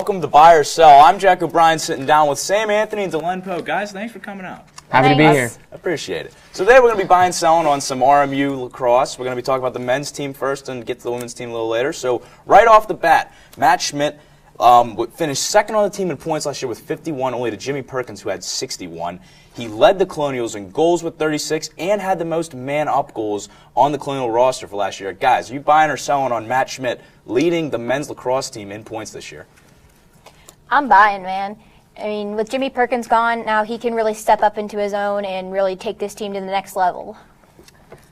welcome to Buy or Sell. I'm Jack O'Brien sitting down with Sam Anthony and Delenn Poe. Guys, thanks for coming out. Happy to be here. I appreciate it. So today we're going to be buying and selling on some RMU lacrosse. We're going to be talking about the men's team first and get to the women's team a little later. So right off the bat, Matt Schmidt finished second on the team in points last year with 51, only to Jimmy Perkins, who had 61. He led the Colonials in goals with 36 and had the most man-up goals on the Colonial roster for last year. Guys, are you buying or selling on Matt Schmidt leading the men's lacrosse team in points this year? I'm buying, man. I mean, with Jimmy Perkins gone, now he can really step up into his own and really take this team to the next level.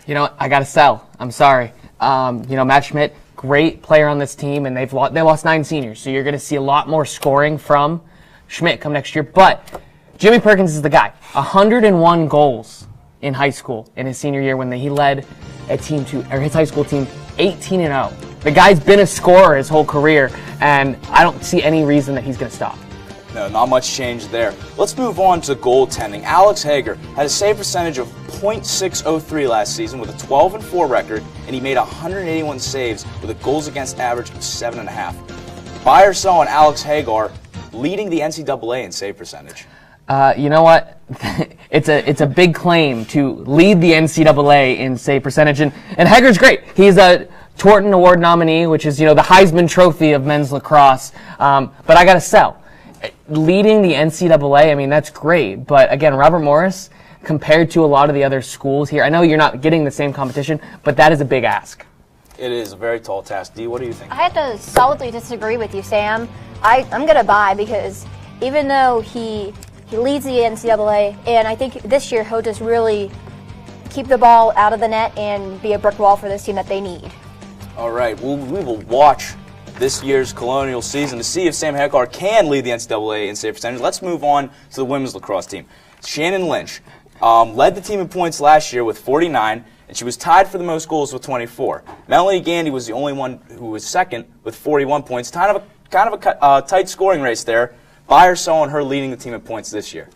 You know, I got to sell. I'm sorry. Matt Schmidt, great player on this team, and they lost 9 seniors, so you're going to see a lot more scoring from Schmidt come next year. But Jimmy Perkins is the guy. 101 goals in high school in his senior year when he led his high school team 18-0. The guy's been a scorer his whole career, and I don't see any reason that he's going to stop. No, not much change there. Let's move on to goaltending. Alex Hager had a save percentage of .603 last season with a 12-4 record, and he made 181 saves with a goals against average of 7.5. Buy or sell on Alex Hager leading the NCAA in save percentage? You know what? It's a big claim to lead the NCAA in save percentage, and Hager's great. He's a Torton Award nominee, which is the Heisman Trophy of men's lacrosse. But I got to sell. Leading the NCAA, I mean, that's great. But again, Robert Morris, compared to a lot of the other schools here, I know you're not getting the same competition, but that is a big ask. It is a very tall task. Dee, what do you think? I have to solidly disagree with you, Sam. I'm going to buy because even though he leads the NCAA, and I think this year he'll just really keep the ball out of the net and be a brick wall for this team that they need. All right, we will watch this year's Colonial season to see if Sam Hagar can lead the NCAA in save percentage. Let's move on to the women's lacrosse team. Shannon Lynch led the team in points last year with 49, and she was tied for the most goals with 24. Melanie Gandy was the only one who was second with 41 points. Kind of a tight scoring race there. Buy or sell on her leading the team in points this year?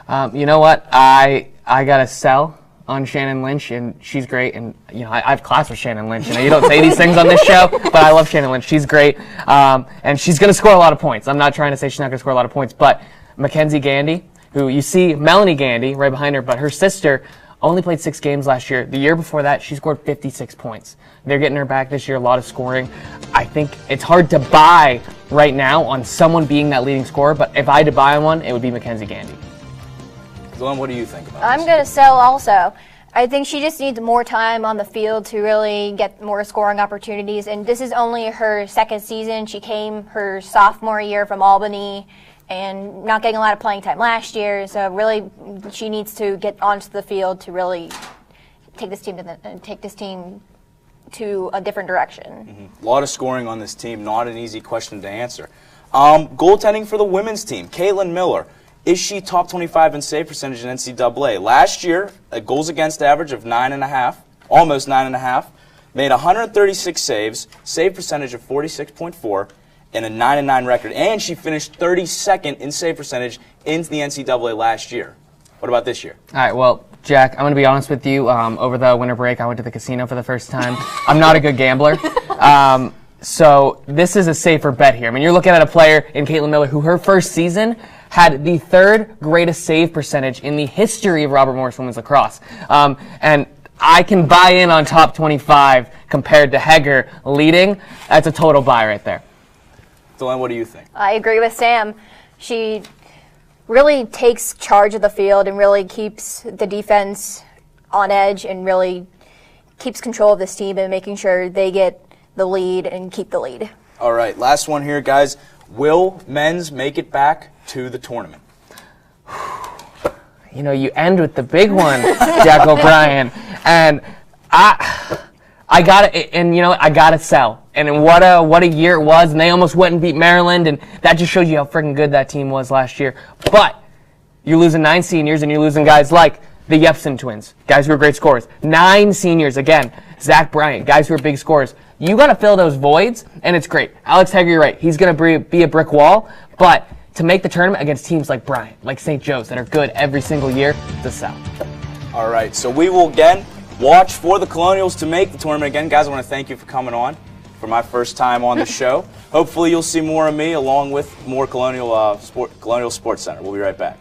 You know what? I got to sell on Shannon Lynch, and she's great. And I have class with Shannon Lynch. You don't say these things on this show, but I love Shannon Lynch. She's great, and she's going to score a lot of points. I'm not trying to say she's not going to score a lot of points, but Mackenzie Gandy, who you see Melanie Gandy right behind her, but her sister only played 6 games last year. The year before that, she scored 56 points. They're getting her back this year, a lot of scoring. I think it's hard to buy right now on someone being that leading scorer, but if I had to buy on one, it would be Mackenzie Gandy. Delenn, what do you think about I'm going to sell also. I think she just needs more time on the field to really get more scoring opportunities, and this is only her second season. She came her sophomore year from Albany and not getting a lot of playing time last year, so really she needs to get onto the field to really take this team to a different direction. Mm-hmm. A lot of scoring on this team, not an easy question to answer. Goaltending for the women's team, Caitlin Miller. Is she top 25 in save percentage in NCAA? Last year, a goals against average of 9.5, almost 9.5, made 136 saves, save percentage of 46.4, and a 9-9 record. And she finished 32nd in save percentage in the NCAA last year. What about this year? All right, well, Jack, I'm going to be honest with you. Over the winter break, I went to the casino for the first time. I'm not a good gambler. So this is a safer bet here. I mean, you're looking at a player in Caitlin Miller who her first season had the 3rd greatest save percentage in the history of Robert Morris women's lacrosse. And I can buy in on top 25 compared to Hager leading. That's a total buy right there. Delenn, what do you think? I agree with Sam. She really takes charge of the field and really keeps the defense on edge and really keeps control of this team and making sure they get the lead and keep the lead. All right, last one here, guys. Will men's make it back to the tournament? You end with the big one, Jack O'Brien, and I got it, and I got to sell. And what a year it was, and they almost went and beat Maryland, and that just shows you how freaking good that team was last year. But you're losing 9 seniors, and you're losing guys like the Yepson twins, guys who are great scorers. 9 seniors, again, Zach Bryant, guys who are big scorers. You got to fill those voids, and it's great. Alex Hager, you're right. He's going to be a brick wall, but to make the tournament against teams like Bryant, like St. Joe's, that are good every single year, it's a sell. All right, so we will, again, watch for the Colonials to make the tournament. Again, guys, I want to thank you for coming on for my first time on the show. hopefully you'll see more of me along with more Colonial Sports Center. We'll be right back.